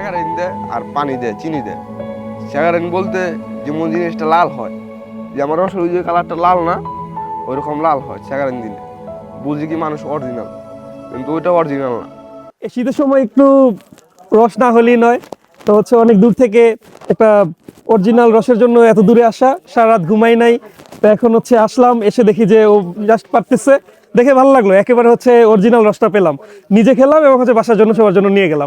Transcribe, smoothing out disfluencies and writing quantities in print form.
Saccharin দেয় আর পানি দেয়, চিনি দেয়। স্যাকারিন বলতে যেমন জিনিসটা লাল হয়, যে আমার রসের ওই যে কালারটা লাল না, ওইরকম লাল হয় স্যাকারিন দিলে, বুঝি কি মানুষ অরিজিনাল, কিন্তু ওইটা অরিজিনাল না। এই শীতের সময় একটু রস না হলেই নয়, তো হচ্ছে অনেক দূর থেকে একটা অরিজিনাল রসের জন্য এত দূরে আসা, সারা রাত ঘুমাই নাই, তো এখন হচ্ছে আসলাম, এসে দেখি যে ও জাস্ট পারতেছে, দেখে ভালো লাগলো, একেবারে হচ্ছে অরিজিনাল রসটা পেলাম, নিজে খেলাম এবং হচ্ছে বাসার জন্য সবার জন্য নিয়ে গেলাম।